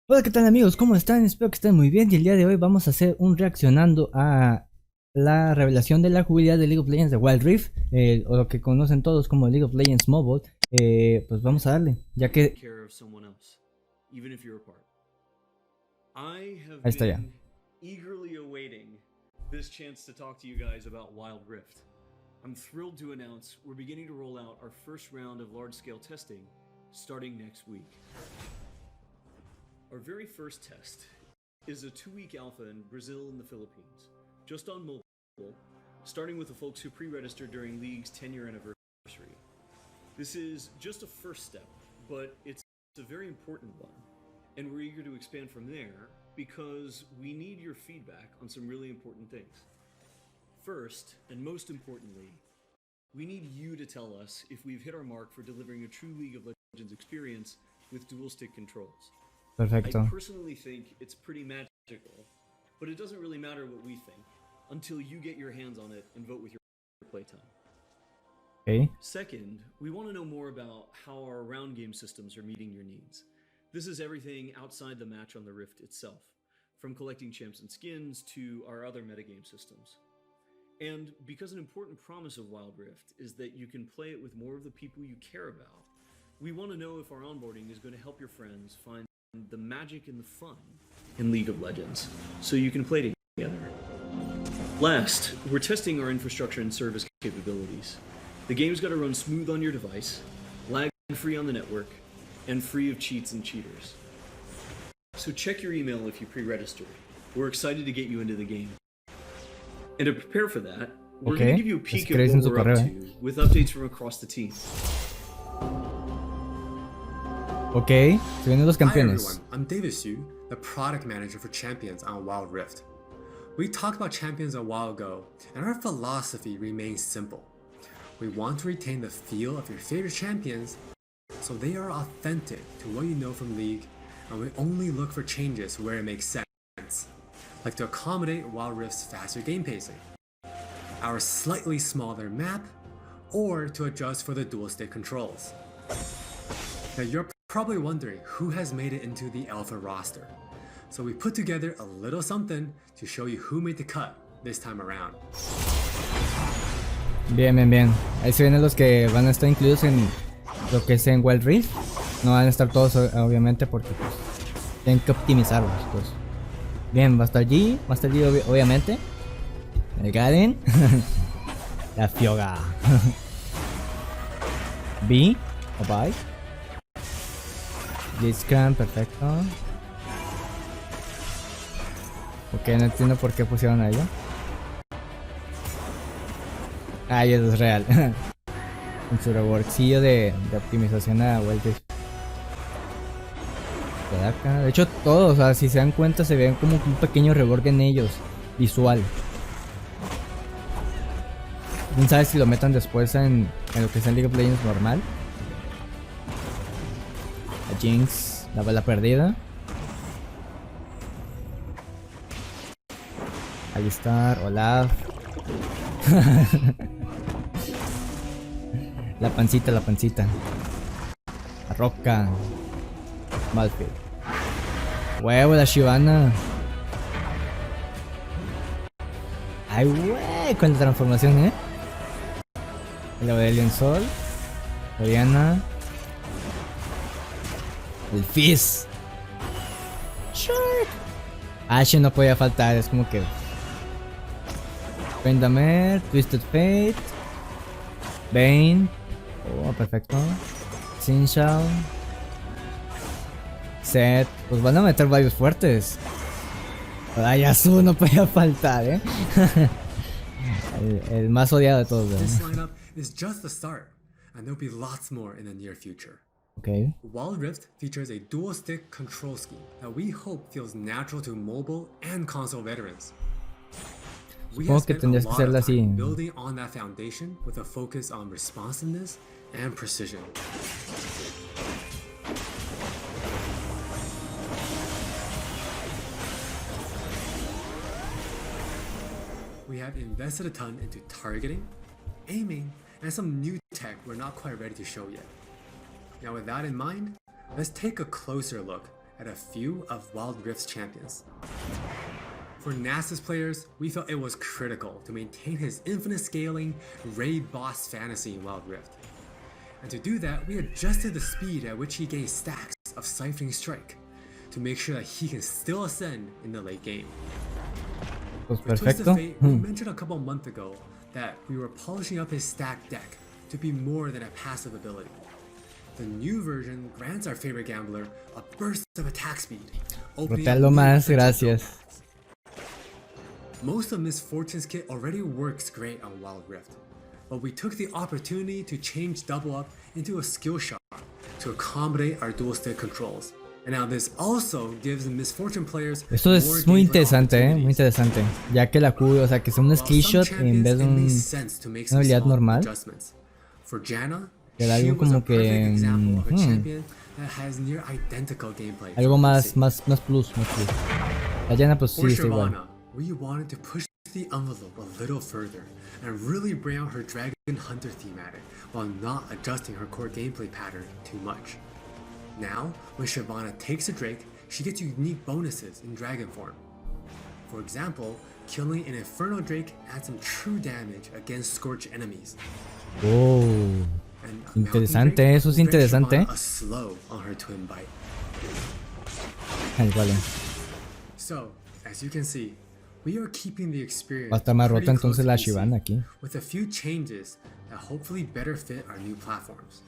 Hola, ¿qué tal amigos? ¿Cómo están? Espero que estén muy bien y el día de hoy vamos a hacer un reaccionando a la revelación de la jugabilidad de League of Legends de Wild Rift, o lo que conocen todos como League of Legends Mobile. Pues vamos a darle, ya que... I have Ahí está ya. been eagerly awaiting this chance to talk to you guys about Wild Rift. I'm thrilled to announce we're beginning to roll out our first round of large-scale testing starting next week. Our very first test is a 2-week alpha in Brazil and the Philippines, just on mobile, starting with the folks who pre-registered during League's 10-year anniversary. This is just a first step, but it's a very important one. And we're eager to expand from there because we need your feedback on some really important things. First, and most importantly, we need you to tell us if we've hit our mark for delivering a true League of Legends experience with dual stick controls. Perfecto. I personally think it's pretty magical, but it doesn't really matter what we think until you get your hands on it and vote with your playtime. Okay. Second, we want to know more about how our round game systems are meeting your needs. This is everything outside the match on the Rift itself, from collecting champs and skins to our other metagame systems. And because an important promise of Wild Rift is that you can play it with more of the people you care about, we want to know if our onboarding is going to help your friends find the magic and the fun in League of Legends, so you can play together. Last, we're testing our infrastructure and service capabilities. The game's got to run smooth on your device, lag-free on the network, and free of cheats and cheaters. So check your email if you pre-registered. We're excited to get you into the game. And to prepare for that, we're going to give you a peek at what we're up to with updates from across the team. Okay, se vienen los campeones. Hi everyone, I'm David Xu, the product manager for Champions on Wild Rift. We talked about Champions a while ago, and our philosophy remains simple. We want to retain the feel of your favorite champions, so they are authentic to what you know from League, and we only look for changes where it makes sense, like to accommodate Wild Rift's faster game pacing, our slightly smaller map, or to adjust for the dual stick controls. Now you're probably wondering who has made it into the alpha roster, so we put together a little something to show you who made the cut this time around. Bien, bien, bien. Ahí se vienen los que van a estar incluidos en lo que es en Wild Rift. No van a estar todos obviamente porque pues tienen que optimizarlos pues. Bien, va a estar G, obviamente. El Garen. La Fioga. B o bye. Blitzcrank, perfecto. Ok, no entiendo por qué pusieron a ella. Ah, ya es real. Con su reworkcillo de optimización a Wild Rift. De hecho todos, o sea, si se dan cuenta se ven como un pequeño rework en ellos, visual. ¿Quién sabe si lo metan después en lo que es el League of Legends normal? A Jinx, la bala perdida. Alistar, Olaf. La pancita. La roca. Malfield. Huevo, la Shyvana. Ay, wey, con la transformación, El Aurelion Sol. La Diana. El Fizz. Shark. Ashe no podía faltar, es como que. Pendamer, Twisted Fate. Bane. Oh, perfecto. Xin Shao. Set. Pues van a meter varios fuertes. Ayasu no podía faltar, el más odiado de todos. This lineup is just the start, and there'll be lots more in the near future. Okay. Wild Rift features a dual stick control scheme that we hope feels natural to mobile and console veterans. We have spent a lot of time building on that foundation with a focus on responsiveness and precision. We have invested a ton into targeting, aiming, and some new tech we're not quite ready to show yet. Now with that in mind, let's take a closer look at a few of Wild Rift's champions. For Nasus players, we felt it was critical to maintain his infinite scaling raid boss fantasy in Wild Rift. And to do that, we adjusted the speed at which he gains stacks of Siphoning Strike to make sure that he can still ascend in the late game. Pues For Twisted perfecto. Fate, we mentioned a couple months ago that we were polishing up his stack deck to be more than a passive ability. The new version grants our favorite gambler a burst of attack speed, opening up Rotealo new más, potential gracias. paths. Most of Miss Fortune's kit already works great on Wild Rift, but we took the opportunity to change Double Up into a skill shot to accommodate our dual stick controls. And now this also gives the Miss Fortune players Esto more es muy gameplay interesante, muy opportunities. interesante. Ya que la Q, o sea, que sea un While some skillshot en champions, vez de it un, makes sense to make una some habilidad small normal. adjustments. For Janna, Que da she algo was a como que, perfect example of a champion that has near identical gameplay. algo from más, PC. más plus. La Yana pues sí For está igual. Shyvana, we wanted to push the envelope a little further and really bring out her Dragon Hunter thematic while not adjusting her core gameplay pattern too much. Now, when Shyvana takes a Drake, she gets unique bonuses in Dragon form. For example, killing an Inferno Drake adds some true damage against Scorch enemies. Oh, And a Mountain interesante, Drake eso es will grant interesante. Shyvana a slow on her twin bite. Ay, vale. So, as you can see, we are keeping the experience Va a estar más pretty rota close entonces to la PC, Shyvana aquí. with a few changes that hopefully better fit our new platforms.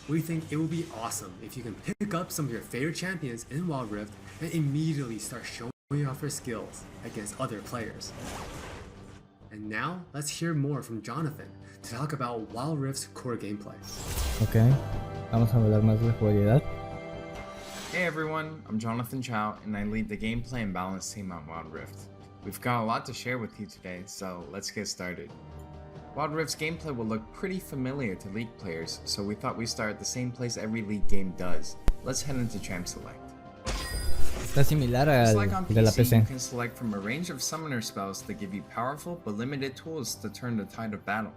We think it will be awesome if you can pick up some of your favorite champions in Wild Rift and immediately start showing off your skills against other players. And now, let's hear more from Jonathan to talk about Wild Rift's core gameplay. Ok, vamos a hablar más de la jugabilidad. Hey everyone, I'm Jonathan Chow and I lead the gameplay and balance team on Wild Rift. We've got a lot to share with you today, so let's get started. Wild Rift's gameplay will look pretty familiar to League players, so we thought we'd start at the same place every League game does. Let's head into Champ Select. Está similar Just al like on de la PC, you PC. can select from a range of summoner spells that give you powerful but limited tools to turn the tide of battle.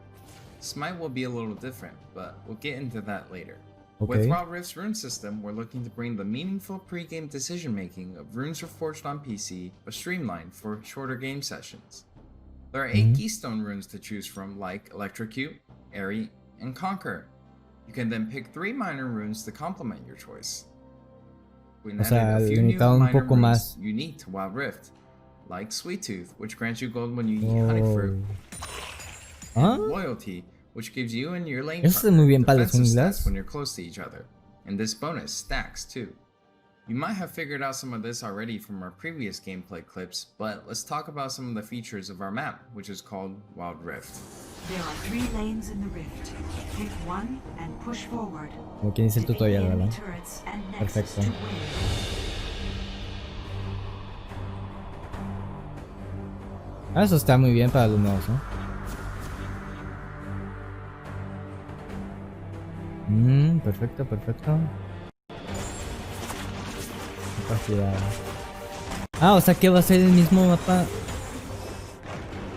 Smite will be a little different, but we'll get into that later. With Ok, Wild Rift's rune system, we're looking to bring the meaningful pre-game decision making of runes reforged on PC, but streamlined for shorter game sessions. There are 8 keystone runes to choose from, like Electrocute, Airy, and Conquer. You can then pick 3 minor runes to complement your choice. We O sea, added a few new limitado un minor poco runes más. unique to Wild Rift, like Sweet Tooth, which grants you gold when you eat honey fruit, Oh. ¿Ah? Loyalty, which gives you and your lane Eso está partner muy bien para los defensive junglas. stats when you're close to each other, and this bonus stacks too. You might have figured out some of this already from our previous gameplay clips, but let's talk about some of the features of our map, which is called Wild Rift. There are 3 lanes in the rift. Pick one and push forward. Como quien dice el tutorial, Enemy ¿verdad? turrets and nexus Perfecto. to win. Ah, eso está muy bien para los nuevos, ¿no? Perfecto, perfecto. Capacidad. Ah, o sea que va a ser el mismo mapa.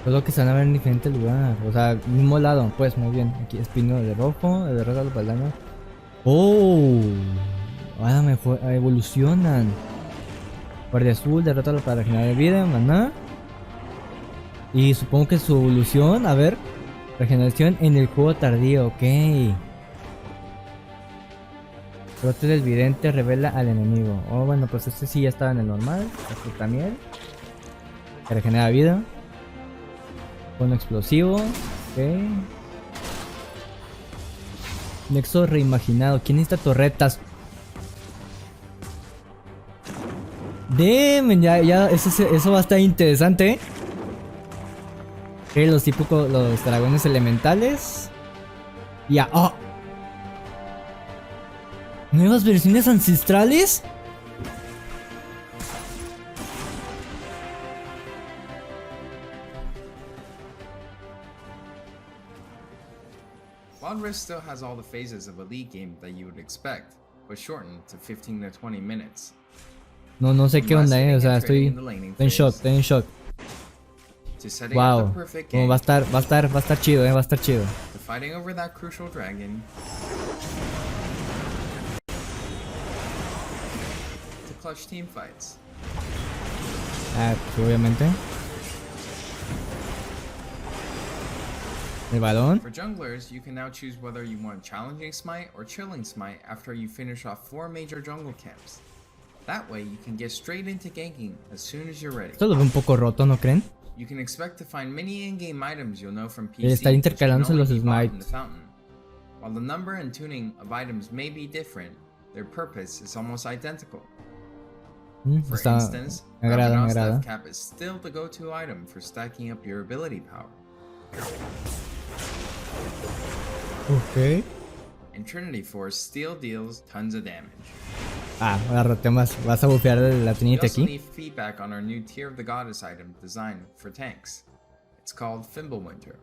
Solo que se van a ver en diferente lugar. O sea, mismo lado, pues muy bien. Aquí espino de rojo, de rosa los baldaños. Oh, ahora mejor evolucionan. Guardia azul, derrota para regenerar vida, maná. Y supongo que su evolución, a ver, regeneración en el juego tardío, ok. Brote del vidente revela al enemigo. Oh, bueno, pues este sí ya estaba en el normal. Este también. Que regenera vida. Con explosivo. Ok. Nexo reimaginado. ¿Quién necesita torretas? Damn, ya, eso va a estar interesante. Ok, los típicos, los dragones elementales. Ya, oh. ¿Nuevas versiones ancestrales? Wild Rift still has all the phases of a League game that you would expect, but shortened to 15 to 20 minutes. No sé qué onda, o sea, estoy In the laning en shock, phase, estoy en shock. to setting up Wow, the perfect como game, va a estar chido, va a estar chido. to fighting over that crucial dragon, to clutch team fights. Ah, pues, obviamente. El balón. For junglers, you can now choose whether you want challenging smite or chilling smite after you finish off 4 major jungle camps. That way, you can get straight into ganking as soon as you're ready. Esto lo veo un poco roto, ¿no creen? You can expect to find many in-game items you'll know from PC. Está intercalándose los smites. smites. While the number and tuning of items may be different, their purpose is almost identical. For Está, instance, me agrada, me Ravenous agrada. Death Cap is still the go-to item for stacking up your ability power. Ok. And Trinity Force still deals tons of damage. Ah, agárrate más. Vas a bufear la We tinita also aquí. need feedback on our new Tear of the Goddess item designed for tanks. It's called Fimbulwinter,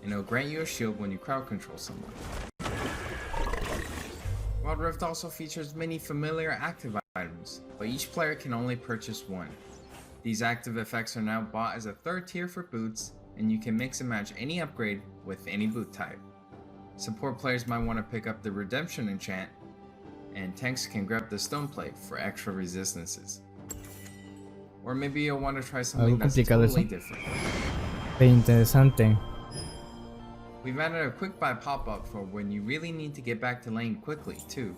and it'll grant you a shield when you crowd control someone. Wild Rift also features many familiar active items, but each player can only purchase one. These active effects are now bought as a third tier for boots, and you can mix and match any upgrade with any boot type. Support players might want to pick up the Redemption enchant, and tanks can grab the Stone Plate for extra resistances. Or maybe you'll want to try something Algo that's complicado totally eso. different. Interesante. We've added a quick buy pop-up for when you really need to get back to lane quickly, too.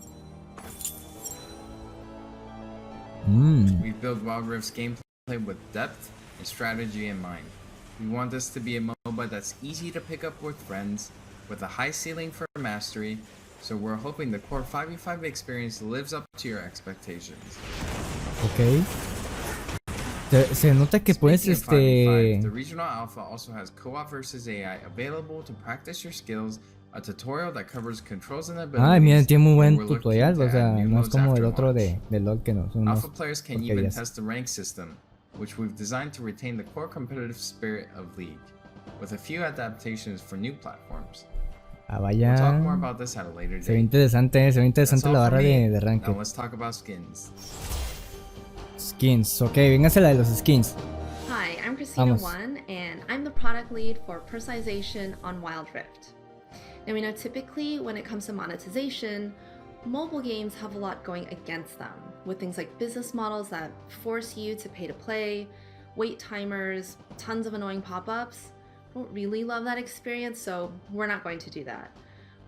We've built Wild Rift's gameplay with depth and strategy in mind. We want this to be a MOBA that's easy to pick up with friends, with a high ceiling for mastery, so we're hoping the core 5v5 experience lives up to your expectations. Ok. Se nota que puedes Speaking of 5v5, the regional alpha also has co-op versus AI available to practice your skills, a tutorial that covers controls and abilities. Ay, miren, tiene muy buen and we're looking tutorial, to o sea, add new no es modes como el after otro launch. de LoL que no son unos Alpha players can even porquerías. test the rank system, which we've designed to retain the core competitive spirit of League, with a few adaptations for new platforms. Ah, We'll talk more vaya. about this at a later Se ve date. interesante, se ve That's interesante all la for barra me. de Now ranking. let's talk about skins. Skins, ok, véngase la de los skins. Hi, I'm Christina Vamos. One, and I'm the product lead for personalization on Wild Rift. Now, we know typically when it comes to monetization, mobile games have a lot going against them, with things like business models that force you to pay to play, wait timers, tons of annoying pop-ups. Don't really love that experience, so we're not going to do that.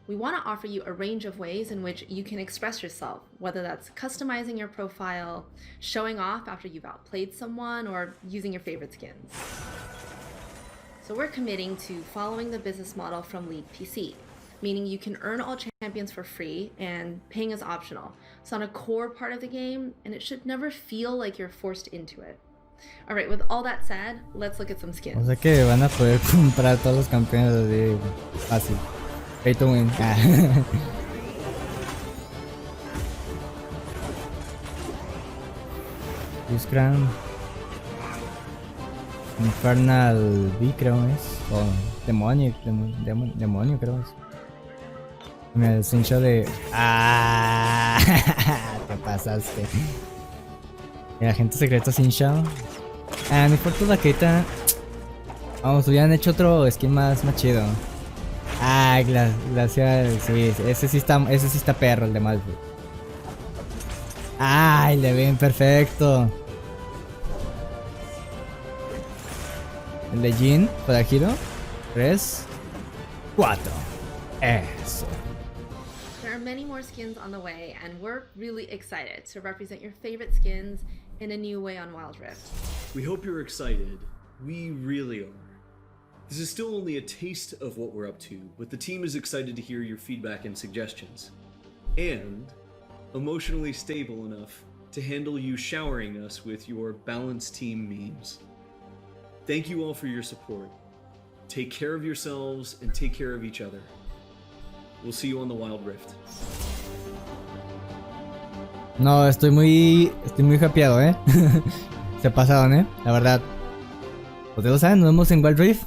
We want to offer you a range of ways in which you can express yourself, whether that's customizing your profile, showing off after you've outplayed someone, or using your favorite skins. So we're committing to following the business model from League PC, meaning you can earn all champions for free and paying is optional. It's not a core part of the game, and it should never feel like you're forced into it. Alright, with all that said, let's look at some O skins. sea que van a poder comprar todos los campeones así fácil. Pay to win. Ah. Discran. Infernal V creo es. O demonio, demonio creo es. Mira, el cincho de... ¡Ah! Te pasaste. El agente secreto cinchado. Ah, no importa la queta. Vamos, hubieran hecho otro skin más chido. Ah, glacial, sí, ese sí está perro, el de Malfoy. Ay, le ven perfecto. El de Jin, para giro. 3, 4. Eso. There are many more skins on the way, and we're really excited to represent your favorite skins in a new way on Wild Rift. We hope you're excited. We really are. This is still only a taste of what we're up to, but the team is excited to hear your feedback and suggestions. And emotionally stable enough to handle you showering us with your balanced team memes. Thank you all for your support. Take care of yourselves and take care of each other. We'll see you on the Wild Rift. No, estoy muy hypeado, Se pasaron, la verdad. Ustedes lo saben, nos vemos en Wild Rift.